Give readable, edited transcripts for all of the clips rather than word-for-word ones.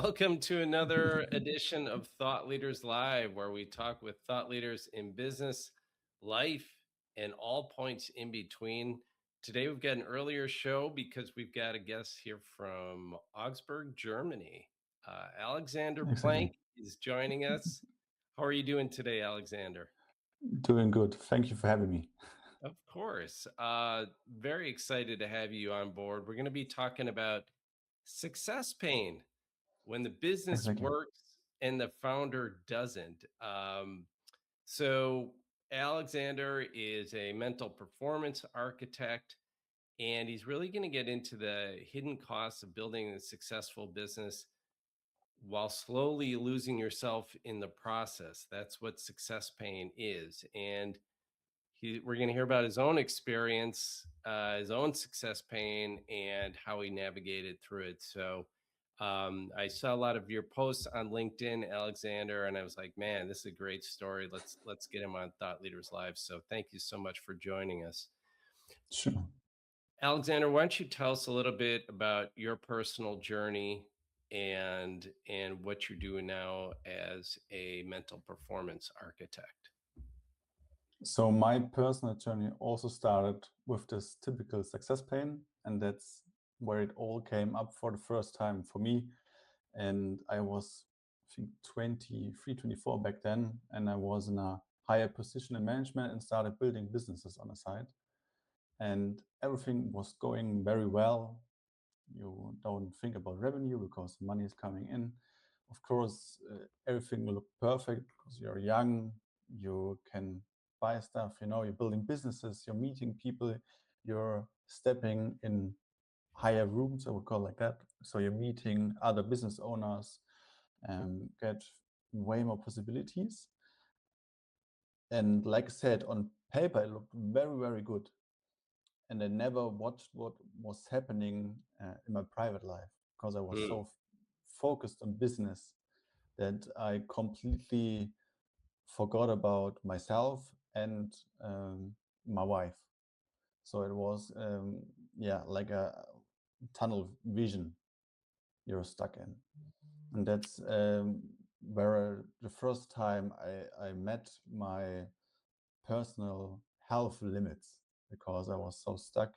Welcome to another edition of Thought Leaders Live, where we talk with thought leaders in business, life, and all points in between. Today, we've got an earlier show because we've got a guest here from Augsburg, Germany. Alexander Exactly. Plank is joining us. How are you doing today, Alexander? Doing good. Thank you for having me. Of course. Very excited to have you on board. We're going to be talking about success pain when the business Exactly. works and the founder doesn't. So Alexander is a mental performance architect, and he's really going to get into the hidden costs of building a successful business while slowly losing yourself in the process. That's what success pain is. And we're going to hear about his own experience, his own success pain, and how he navigated through it. So I saw a lot of your posts on LinkedIn, Alexander, and I was like, man, this is a great story. Let's get him on Thought Leaders Live. So thank you so much for joining us. Sure. Alexander, why don't you tell us a little bit about your personal journey and what you're doing now as a mental performance architect? So my personal journey also started with this typical success pain, and that's where it all came up for the first time for me. And I was, I think, 23, 24 back then, and I was in a higher position in management and started building businesses on the side. And everything was going very well. You don't think about revenue because money is coming in. Of course, everything will look perfect because you're young, you can buy stuff, you're building businesses, you're meeting people, you're stepping in higher rooms, I would call it like that. So you're meeting other business owners and get way more possibilities. And like I said, on paper, it looked very, very good. And I never watched what was happening in my private life because I was Hmm. so focused on business that I completely forgot about myself and my wife. So it was, like a tunnel vision you're stuck in. And that's where the first time I met my personal health limits because I was so stuck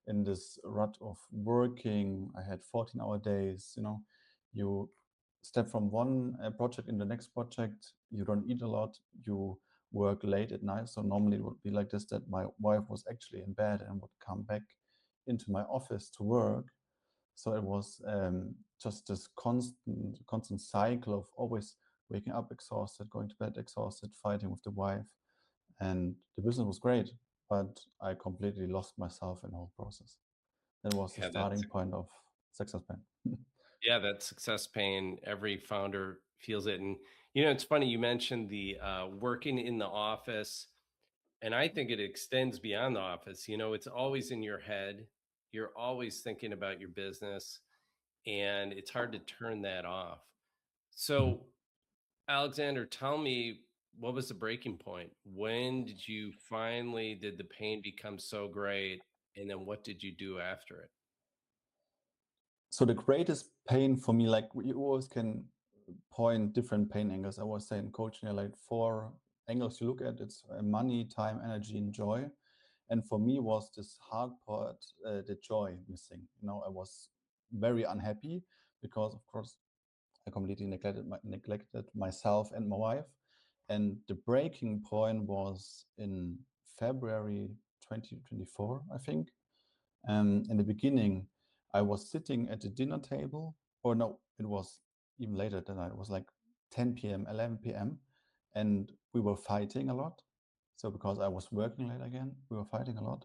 in this rut of working. I had 14-hour days. You step from one project in the next project. You don't eat a lot. You work late at night. So normally it would be like this, that my wife was actually in bed and would come back into my office to work. So it was just this constant cycle of always waking up exhausted, going to bed exhausted, fighting with the wife. And the business was great, but I completely lost myself in the whole process. That was the Yeah, that's starting point of success plan. Yeah, that success pain, every founder feels it. And, it's funny you mentioned the working in the office, and I think it extends beyond the office. It's always in your head. You're always thinking about your business, and it's hard to turn that off. Mhm. So, Alexander, tell me, what was the breaking point? When did the pain become so great? And then what did you do after it? So the greatest pain for me, like you always can point different pain angles. I was saying coaching, like four angles you look at. It's money, time, energy, and joy. And for me was this hard part, the joy missing. I was very unhappy because, of course, I completely neglected myself and my wife. And the breaking point was in February 2024, I think. In the beginning, I was sitting at the dinner table, or no, it was even later than that. It was like 10 p.m., 11 p.m., and we were fighting a lot. So because I was working late again, we were fighting a lot.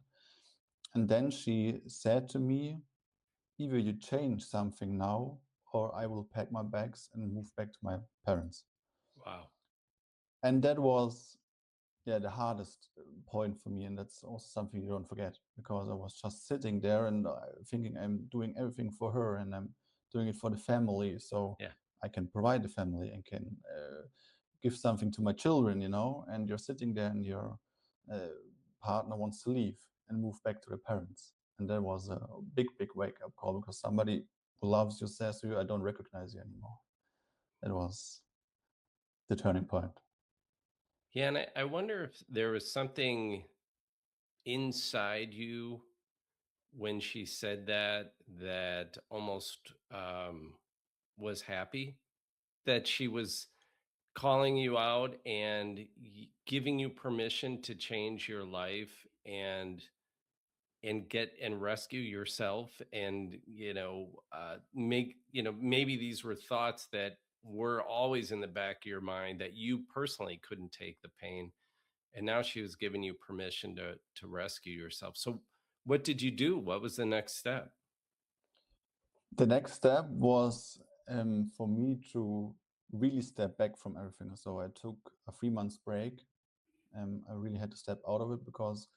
And then she said to me, either you change something now, or I will pack my bags and move back to my parents. Wow. And that was, yeah, the hardest point for me. And that's also something you don't forget because I was just sitting there and thinking I'm doing everything for her and I'm doing it for the family. So Yeah. I can provide the family and can give something to my children, and you're sitting there and your uh, partner wants to leave and move back to the parents. And that was a big, big wake up call because somebody who loves you says to you, I don't recognize you anymore. That was the turning point. Yeah, and I wonder if there was something inside you when she said that that almost was happy that she was calling you out and giving you permission to change your life and get and rescue yourself and make maybe these were thoughts that were always in the back of your mind that you personally couldn't take the pain, and now she was giving you permission to rescue yourself. So what did you do? What was the next step? The next step was for me to really step back from everything. So I took a 3 months break. I really had to step out of it because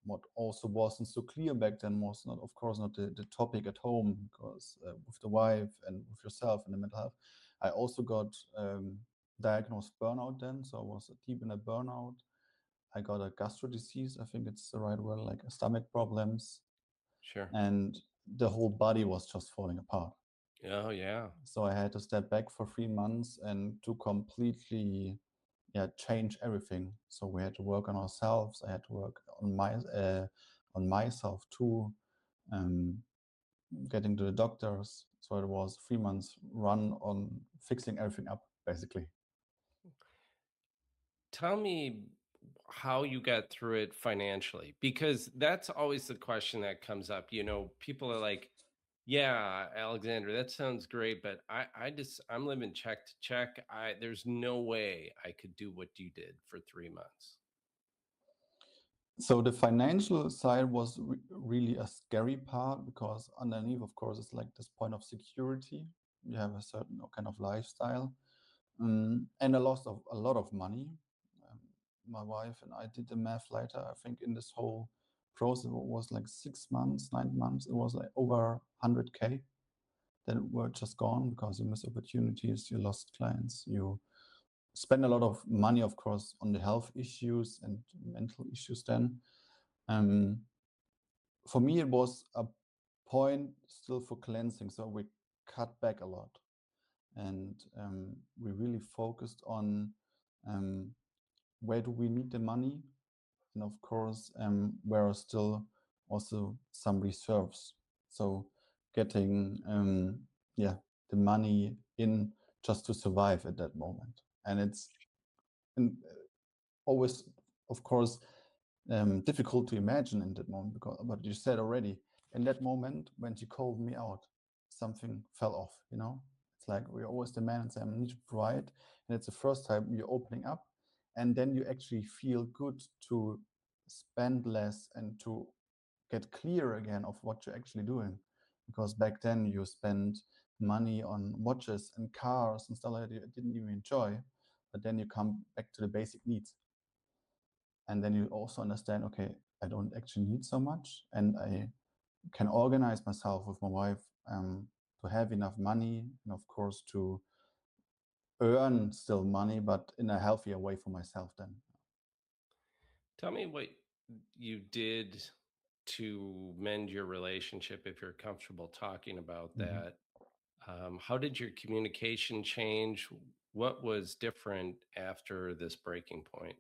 what also wasn't so clear back then was not, of course, not the topic at home, because with the wife and with yourself and the mental health. I also got diagnosed burnout then, so I was deep in a burnout. I got a gastro disease, I think it's the right word, like stomach problems, Sure. and the whole body was just falling apart. Oh yeah. So I had to step back for 3 months and to completely, yeah, change everything. So we had to work on ourselves. I had to work on myself too, um, getting to the doctors. So it was 3 months run on fixing everything up, basically. Tell me how you got through it financially, because that's always the question that comes up. People are like, yeah, Alexander, that sounds great, but I'm living check to check. There's no way I could do what you did for 3 months. So the financial side was really a scary part, because underneath, of course, it's like this point of security. You have a certain kind of lifestyle, and a lot of money. Um, my wife and I did the math later. I think in this whole process, it was like 6 months, 9 months. It was like over 100K that were just gone because you miss opportunities, you lost clients, you spend a lot of money, of course, on the health issues and mental issues then. Um, for me, it was a point still for cleansing. So we cut back a lot, and we really focused on um, where do we need the money, and of course, where are still also some reserves. So getting yeah, the money in just to survive at that moment, and it's always, of course, difficult to imagine in that moment, because what you said already, in that moment when she called me out, something fell off. It's like we always demand and say, I need to provide, and it's the first time you're opening up, and then you actually feel good to spend less and to get clear again of what you're actually doing, because back then you spent money on watches and cars and stuff like that you didn't even enjoy, but then you come back to the basic needs, and then you also understand, okay, I don't actually need so much, and I can organize myself with my wife to have enough money, and of course to earn still money, but in a healthier way for myself then. Tell me what you did to mend your relationship, if you're comfortable talking about Mhm. that. How did your communication change? What was different after this breaking point?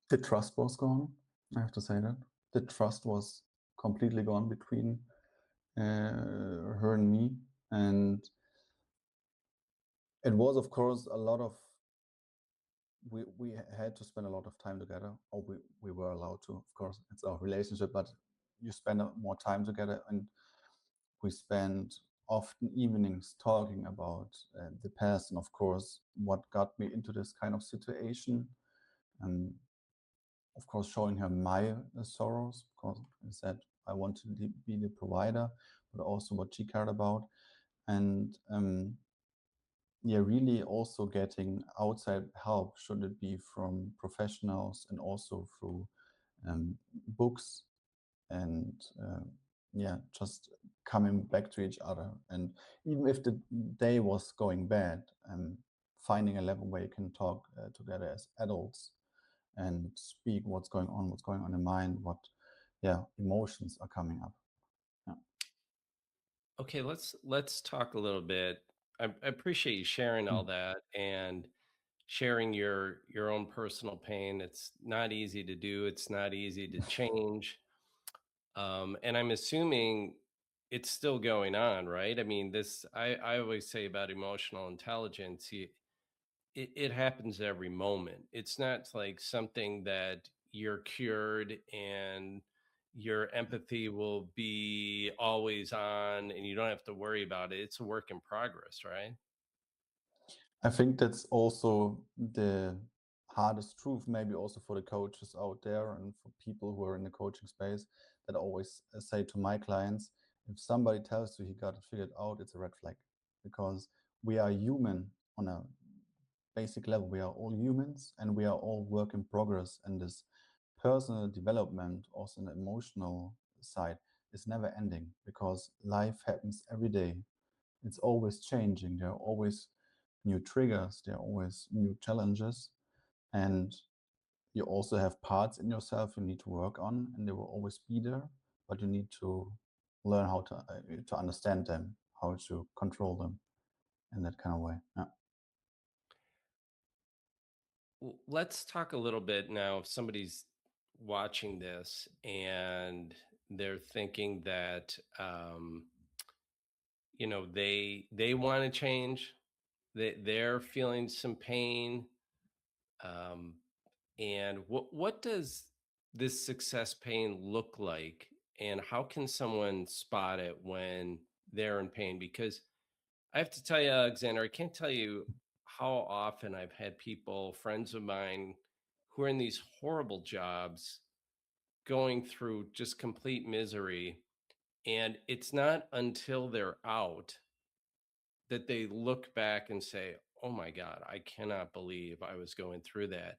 The trust was gone. I have to say that the trust was completely gone between her and me, and it was, of course, a lot of we had to spend a lot of time together, or we were allowed to. Of course, it's our relationship, but you spend more time together, and we spent often evenings talking about the past, and of course what got me into this kind of situation, and of course showing her my sorrows, because I said I want to be the provider, but also what she cared about, and yeah, really also getting outside help, should it be from professionals and also through books, and yeah, just coming back to each other. And even if the day was going bad, finding a level where you can talk together as adults and speak what's going on in mind, what, yeah, emotions are coming up. Yeah. Okay, let's talk a little bit. I appreciate you sharing all Mm. that and sharing your own personal pain. It's not easy to do. It's not easy to change. And I'm assuming it's still going on, right? I mean, I always say about emotional intelligence, it happens every moment. It's not like something that you're cured and your empathy will be always on and you don't have to worry about it. It's a work in progress, right? I think that's also the hardest truth, maybe also for the coaches out there and for people who are in the coaching space, that I always say to my clients, if somebody tells you he got it figured out, it's a red flag, because we are human on a basic level. We are all humans and we are all work in progress. And this personal development, also an emotional side, is never ending, because life happens every day. It's always changing. There are always new triggers, there are always new challenges. And you also have parts in yourself you need to work on, and they will always be there, but you need to learn how to understand them, how to control them in that kind of way. Yeah. Let's talk a little bit now. If somebody's watching this and they're thinking that, they want to change, they're feeling some pain. Um, and what does this success pain look like, and how can someone spot it when they're in pain? Because I have to tell you, Alexander, I can't tell you how often I've had people, friends of mine, who are in these horrible jobs, going through just complete misery. And it's not until they're out that they look back and say, oh my God, I cannot believe I was going through that.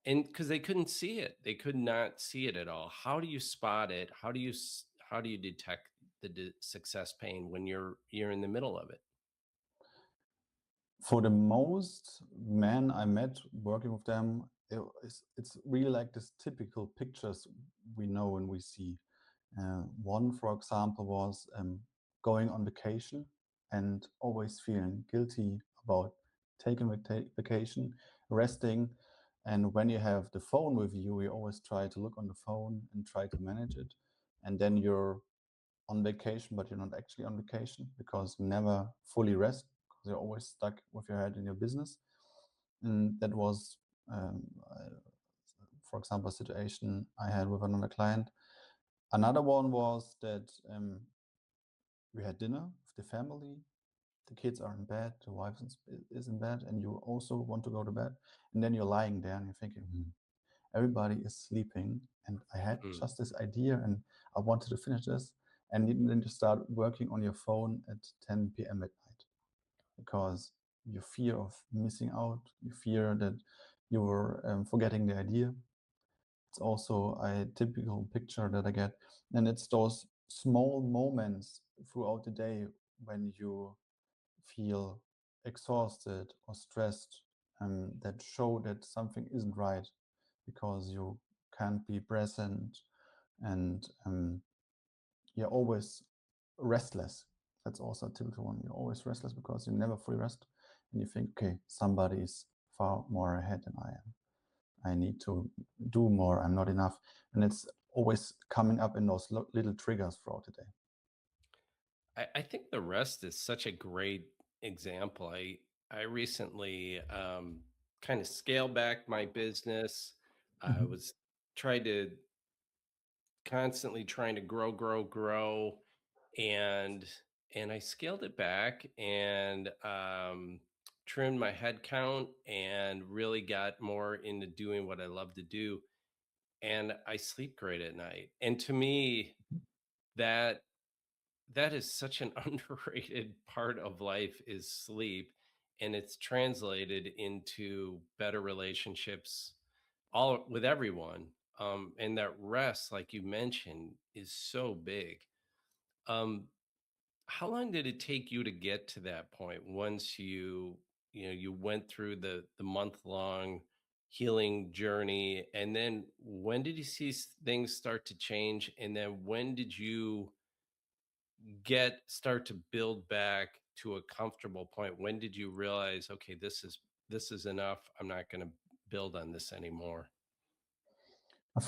And because they couldn't see it, they could not see it at all. How do you spot it? How do you detect the success pain when you're in the middle of it? For the most men I met working with them, it's really like this typical pictures we know and we see. One, for example, was going on vacation and always feeling guilty about taking vacation, resting. And when you have the phone with you, you always try to look on the phone and try to manage it. And then you're on vacation, but you're not actually on vacation, because you never fully rest, because you're always stuck with your head in your business. And that was, um, for example, a situation I had with another client. Another one was that we had dinner with the family. The kids are in bed, the wife is in bed, and you also want to go to bed. And then you're lying there and you're thinking, everybody is sleeping. And I had Mm. just this idea and I wanted to finish this. And then you start working on your phone at 10 p.m. at night, because you fear of missing out, you fear that you were forgetting the idea. It's also a typical picture that I get. And it's those small moments throughout the day when you feel exhausted or stressed, that show that something isn't right, because you can't be present, and you're always restless. That's also a typical one. You're always restless because you never fully rest, and you think, okay, somebody is far more ahead than I am. I need to do more. I'm not enough. And it's always coming up in those little triggers throughout the day. I think the rest is such a great example. I recently kind of scaled back my business. I Mhm. was trying to constantly trying to grow, and I scaled it back and trimmed my head count and really got more into doing what I love to do. And I sleep great at night. And to me, that that is such an underrated part of life is sleep, and it's translated into better relationships all with everyone. And that rest, like you mentioned, is so big. um, how long did it take you to get to that point once you went through the month long healing journey, and then when did you see things start to change, and then when did you start to build back to a comfortable point? When did you realize, okay, this is enough. I'm not going to build on this anymore? I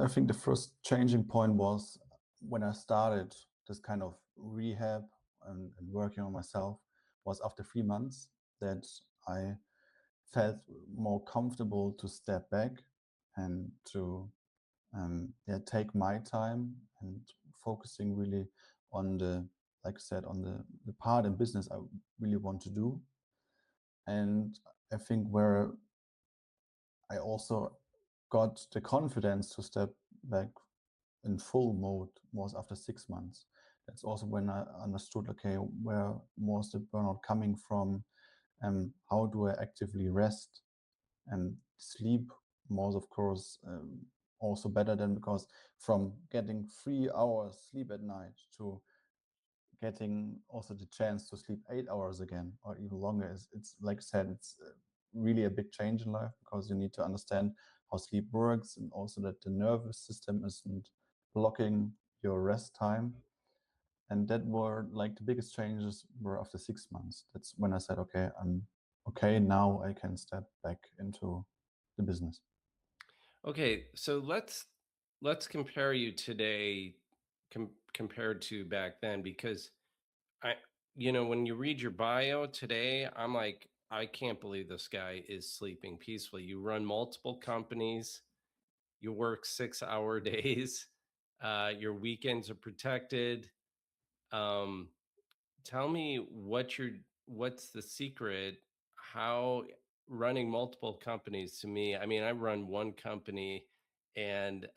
think the first changing point was when I started this kind of rehab and working on myself was after 3 months that I felt more comfortable to step back and to yeah, take my time and focusing really on the, like I said, on the part in business I really want to do. And I think where I also got the confidence to step back in full mode was after 6 months. That's also when I understood, okay, where was the burnout coming from? How do I actively rest and sleep? Was, of course, also better than, because from getting 3 hours sleep at night to getting also the chance to sleep 8 hours again or even longer is, it's like I said, it's really a big change in life, because you need to understand how sleep works and also that the nervous system isn't blocking your rest time. And that were like the biggest changes were after 6 months. That's when I said, okay, I'm okay now, I can step back into the business. Okay, so let's compare you today compared to back then, because I when you read your bio today, I'm like, I can't believe this guy is sleeping peacefully. You run multiple companies, you work 6-hour days, your weekends are protected. Um, Tell me what's the secret? How running multiple companies to me, I mean, I run one company and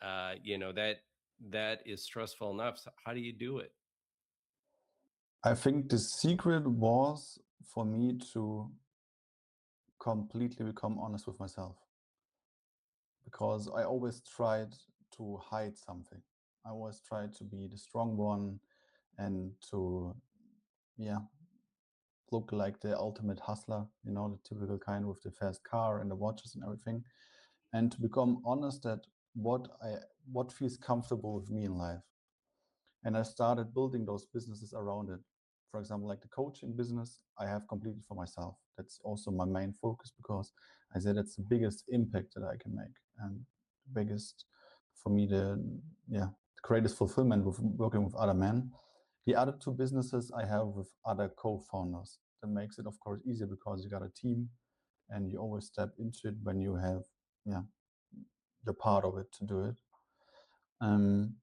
that is stressful enough. So how do you do it? I think the secret was for me to completely become honest with myself, because I always tried to hide something. I always tried to be the strong one and to, yeah, look like the ultimate hustler, the typical kind with the fast car and the watches and everything. And to become honest that what I what feels comfortable with me in life. And I started building those businesses around it. For example, like the coaching business, I have completely for myself. That's also my main focus, because I said that's the biggest impact that I can make, and the biggest for me, the greatest fulfillment with working with other men. The other two businesses I have with other co-founders. That makes it, of course, easier because you got a team and you always step into it when you have, yeah, you're part of it to do it. Um,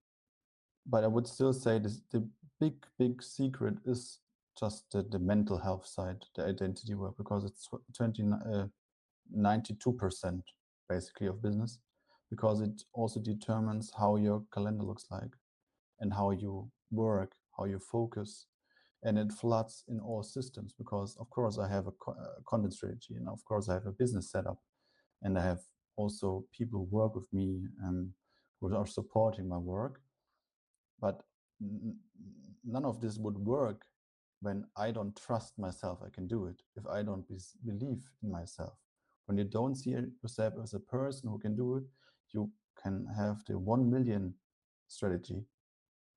but I would still say this, the big secret is just the mental health side, the identity work, because it's 92% basically of business, because it also determines how your calendar looks like and how you work, how you focus, and it floods in all systems. Because of course I have a content strategy, and of course I have a business setup, and I have also people who work with me who are supporting my work. But none of this would work when I don't trust myself I can do it, if I don't believe in myself. When you don't see yourself as a person who can do it, you can have the 1 million strategy,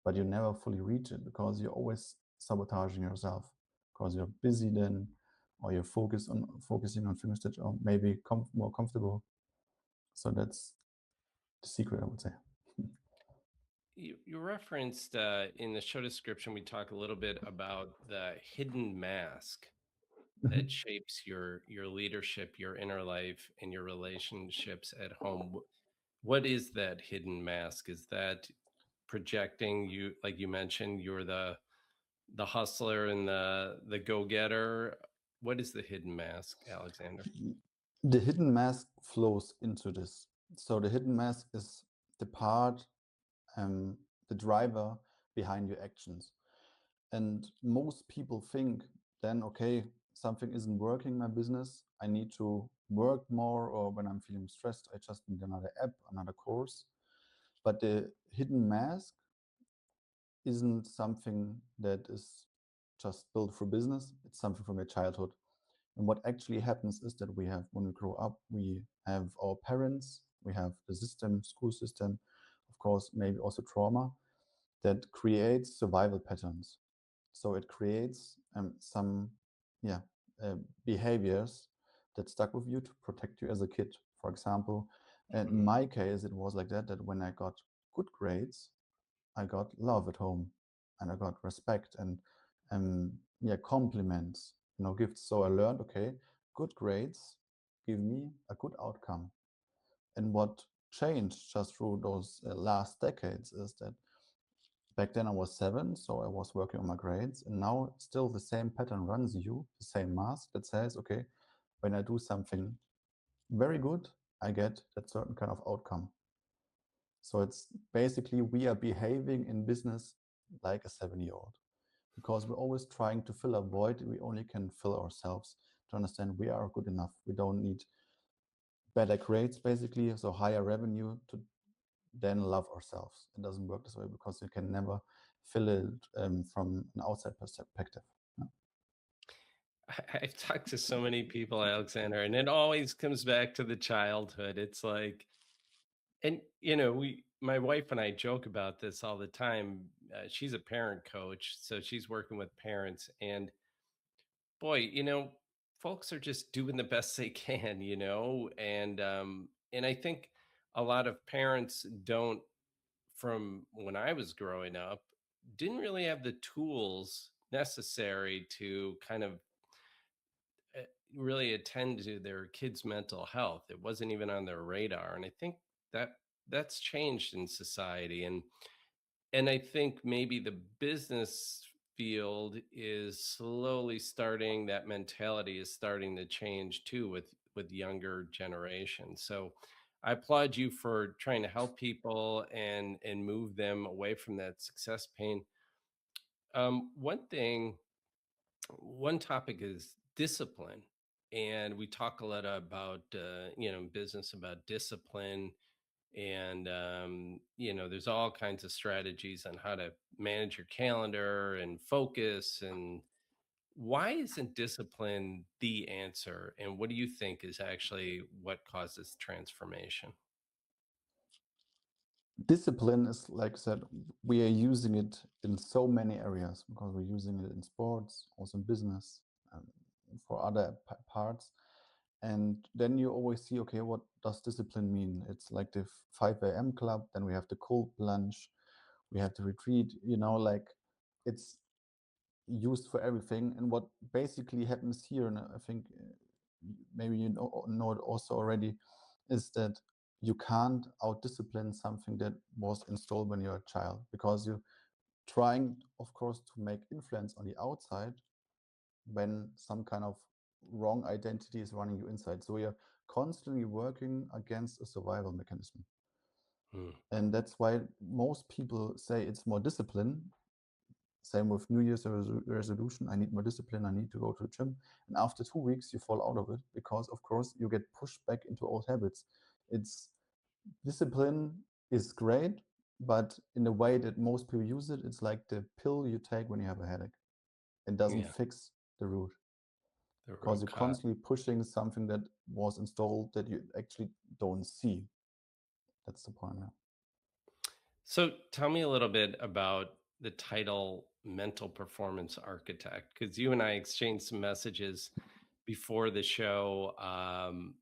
but you never fully reach it, because you're always sabotaging yourself, because you're busy then, or you're focusing on finish stage, or maybe more comfortable. So that's the secret, I would say. You referenced in the show description, we talk a little bit about the hidden mask that shapes your leadership, your inner life, and your relationships at home. What is that hidden mask? Is that projecting you, like you mentioned, you're the hustler and the go-getter? What is the hidden mask, Alexander? The hidden mask flows into this. So the hidden mask is the part, um, the driver behind your actions. And most people think then, okay, something isn't working in my business. I need to work more, or when I'm feeling stressed, I just need another app, another course. But the hidden mask isn't something that is just built for business. It's something from your childhood. And what actually happens is that when we grow up, we have our parents, we have the system, school system, of course, maybe also trauma that creates survival patterns. So it creates some, yeah, behaviors that stuck with you to protect you as a kid. For example, in Mhm. my case, it was like that when I got good grades, I got love at home, and I got respect and yeah, compliments, gifts. So I learned, okay, good grades give me a good outcome. And what changed just through those last decades is that back then I was 7, so I was working on my grades, and now still the same pattern runs you, the same mask that says, okay, when I do something very good, I get that certain kind of outcome. So it's basically we are behaving in business like a 7-year-old, because we're always trying to fill a void we only can fill ourselves, to understand we are good enough. We don't need better grades, basically, so higher revenue to then love ourselves. It doesn't work this way because you can never fill it from an outside perspective. Yeah. I've talked to so many people, Alexander, and it always comes back to the childhood. It's like, and my wife and I joke about this all the time. She's a parent coach, so she's working with parents, and boy, folks are just doing the best they can, and I think a lot of parents don't, from when I was growing up, didn't really have the tools necessary to kind of uh, really attend to their kids' mental health. It wasn't even on their radar, and I think that that's changed in society, and I think maybe the business field is slowly starting, that mentality is starting to change too with younger generations. So I applaud you for trying to help people and move them away from that success pain. One topic is discipline, and we talk a lot about business about discipline, and there's all kinds of strategies on how to manage your calendar and focus. And why isn't discipline the answer, and what do you think is actually what causes transformation? Discipline is, like I said, we are using it in so many areas, because we're using it in sports, also in business, um, for other parts. And then you always see, okay, what does discipline mean? It's like the 5 a.m. club, then we have the cold plunge, we have the retreat, like it's used for everything. And what basically happens here, and I think maybe know it also already, is that you can't out discipline something that was installed when you're a child, because you're trying, of course, to make influence on the outside when some kind of wrong identity is running you inside. So you're constantly working against a survival mechanism. Hmm. And that's why most people say it's more discipline. Same with New Year's resolution. I need more discipline. I need to go to the gym. And after 2 weeks, you fall out of it, because, of course, you get pushed back into old habits. It's discipline is great, but in the way that most people use it, it's like the pill you take when you have a headache. It doesn't Yeah, fix the root, the because root you're cause. constantly pushing something that was installed that you actually don't see. That's the point. Yeah. So tell me a little bit about the title mental performance architect, because you and I exchanged some messages before the show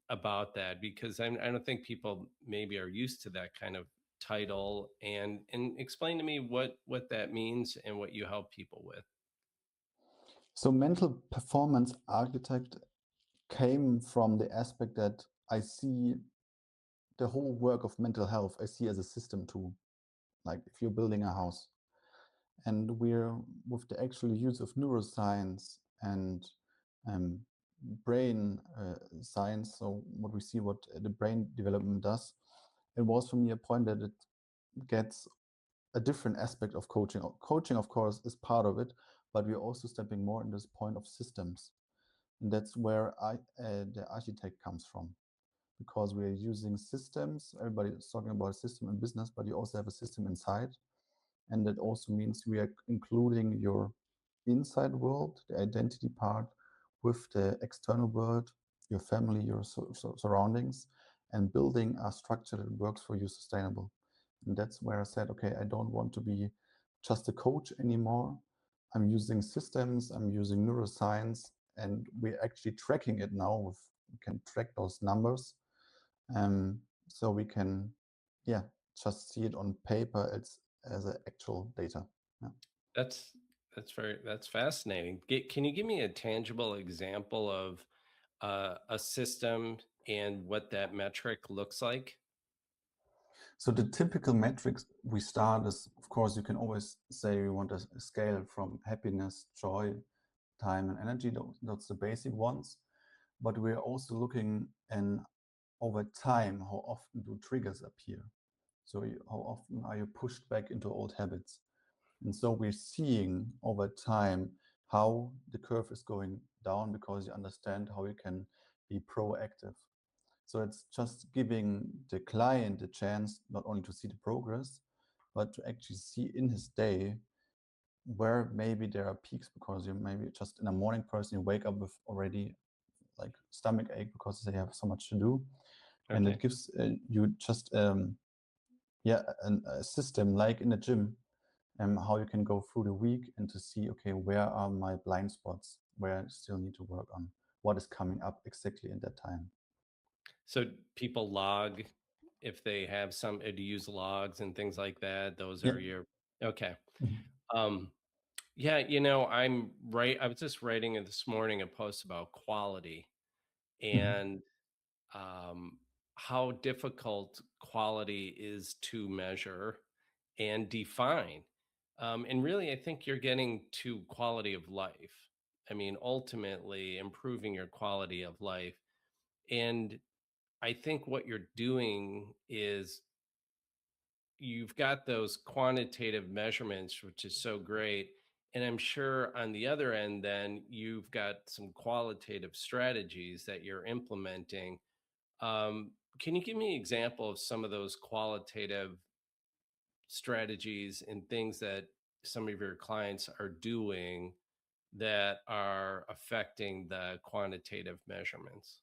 about that, because I don't think people maybe are used to that kind of title, and explain to me what that means and what you help people with. So, mental performance architect came from the aspect that I see the whole work of mental health, I see as a system too. Like if you're building a house, and we're with the actual use of neuroscience and um, brain science, so what we see, what the brain development does, it was for me a point that it gets a different aspect of coaching. Coaching, of course, is part of it, but we're also stepping more in this point of systems. And that's where the architect comes from, because we're using systems. Everybody is talking about a system in business, but you also have a system inside. And that also means we are including your inside world, the identity part, with the external world, your family, your surroundings, and building a structure that works for you sustainable. And that's where I said, okay, I don't want to be just a coach anymore. I'm using systems, I'm using neuroscience, and we're actually tracking it now. We can track those numbers, um, so we can, yeah, just see it on paper. It's as an actual data. Yeah. That's that's fascinating. Can you give me a tangible example of a system and what that metric looks like? So the typical metrics we start is, of course, you can always say we want a scale from happiness, joy, time, and energy. That's the basic ones. But we're also looking in over time, how often do triggers appear? So how often are you pushed back into old habits? And so we're seeing over time how the curve is going down because you understand how you can be proactive. So it's just giving the client a chance not only to see the progress, but to actually see in his day where maybe there are peaks because you maybe just in a morning person, you wake up with already like stomach ache because they have so much to do. And Okay. it gives you just, yeah, a system like in a gym, how you can go through the week and to see, okay, where are my blind spots, where I still need to work on, what is coming up exactly in that time. So people log if they have some to use logs and things like that. Those Yeah. are your okay. Mhm. Um, yeah, I was just writing it this morning a post about quality Mhm. and um, how difficult quality is to measure and define. And really, I think you're getting to quality of life. I mean, ultimately, improving your quality of life. And I think what you're doing is you've got those quantitative measurements, which is so great. And I'm sure on the other end, then you've got some qualitative strategies that you're implementing. Can you give me an example of some of those qualitative strategies and things that some of your clients are doing that are affecting the quantitative measurements?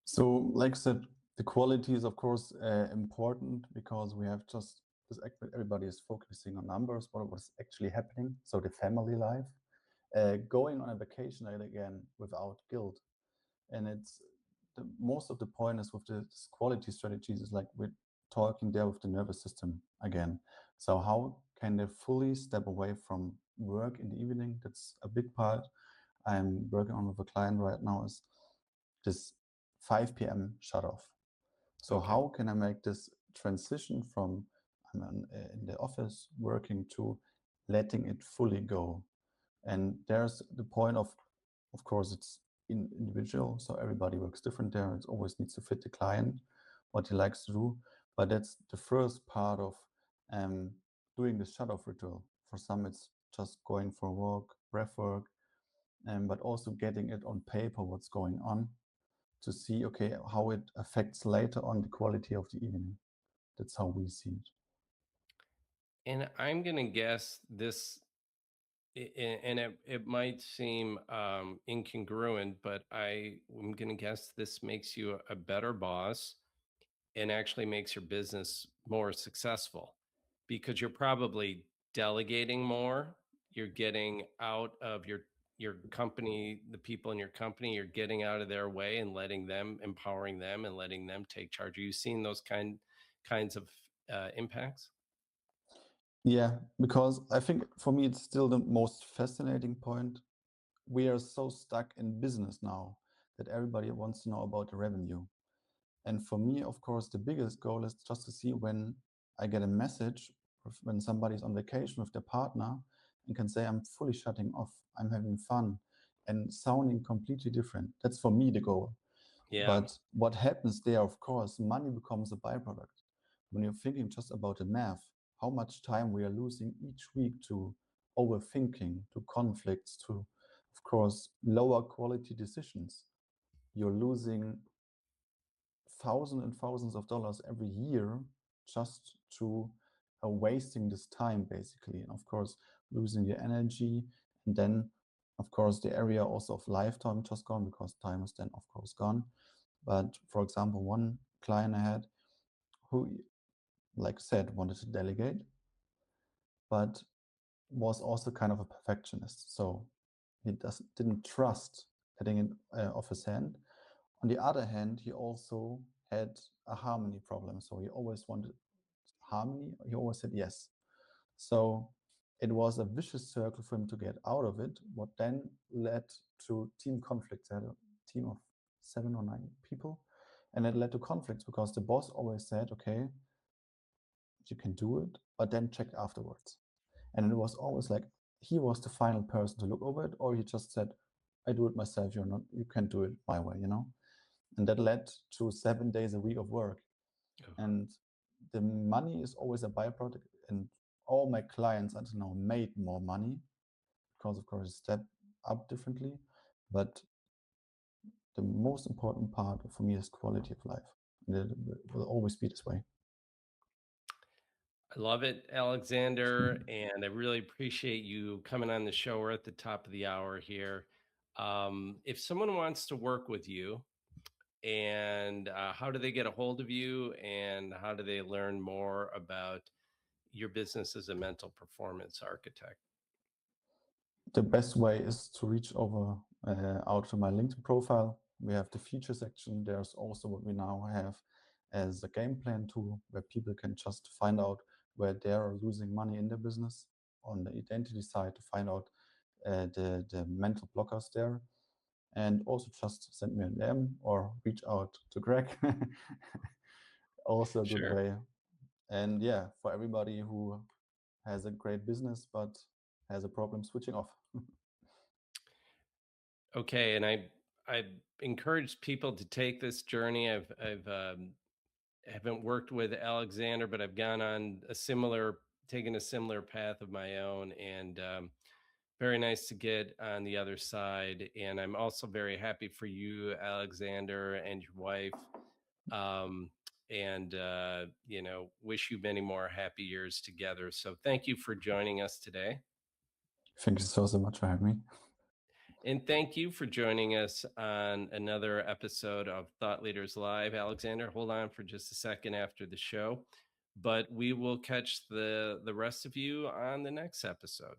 So, like I said, the quality is of course important because we have just this. Everybody is focusing on numbers, what was actually happening. So the family life, going on a vacation again without guilt, and it's most of the point is with the quality strategies is like we're talking there with the nervous system again. So how can they fully step away from work in the evening? That's a big part I'm working on with a client right now is this 5 p.m. shut off. So Okay. how can I make this transition from I'm in the office working to letting it fully go? And there's the point of course, it's individual, so everybody works different there. It always needs to fit the client, what he likes to do. But that's the first part of um, doing the shut off ritual. For some, it's just going for a walk, breath work, but also getting it on paper, what's going on to see, okay, how it affects later on the quality of the evening. That's how we see it. And I'm going to guess this, and it might seem incongruent, but I'm going to guess this makes you a better boss and actually makes your business more successful because you're probably delegating more. You're getting out of your company, the people in your company, you're getting out of their way and letting them, empowering them and letting them take charge. Are you seeing those kinds of impacts? Yeah, because I think for me, it's still the most fascinating point. We are so stuck in business now that everybody wants to know about the revenue. And for me, of course, the biggest goal is just to see when I get a message when somebody's on vacation with their partner and can say, I'm fully shutting off, I'm having fun, and sounding completely different. That's for me the goal. Yeah. But what happens there, of course, money becomes a byproduct. When you're thinking just about the math, how much time we are losing each week to overthinking, to conflicts, to, of course, lower quality decisions. You're losing thousands and thousands of dollars every year just to wasting this time, basically. And of course, losing the energy. And then, of course, the area also of lifetime just gone because time is then, of course, gone. But for example, one client I had who, like I said, wanted to delegate, but was also kind of a perfectionist. So he didn't trust getting it off his hand. On the other hand, he also had a harmony problem. So he always wanted harmony. He always said yes. So it was a vicious circle for him to get out of it, what then led to team conflicts. I had a team of 7 or 9 people, and it led to conflicts because the boss always said, okay, you can do it, but then check afterwards. And it was always like he was the final person to look over it, or he just said, I do it myself, you can do it my way, And that led to 7 days a week of work. Oh. And the money is always a byproduct. And all my clients until now made more money because, of course, step up differently. But the most important part for me is quality of life. And it will always be this way. I love it, Alexander, and I really appreciate you coming on the show. We're at the top of the hour here. If someone wants to work with you, and how do they get a hold of you, and how do they learn more about your business as a mental performance architect? The best way is to reach over out to my LinkedIn profile. We have the feature section. There's also what we now have as a game plan tool where people can just find out where they're losing money in their business on the identity side to find out the mental blockers there. And also just send me an DM or reach out to Greg. Also a good Sure. way. And yeah, for everybody who has a great business but has a problem switching off. Okay, and I encourage people to take this journey. I've haven't worked with Alexander, but I've gone on taken a similar path of my own, and very nice to get on the other side. And I'm also very happy for you, Alexander, and your wife. Um, and wish you many more happy years together. So thank you for joining us today. Thank you so much for having me. And thank you for joining us on another episode of Thought Leaders Live. Alexander, hold on for just a second after the show, but we will catch the rest of you on the next episode.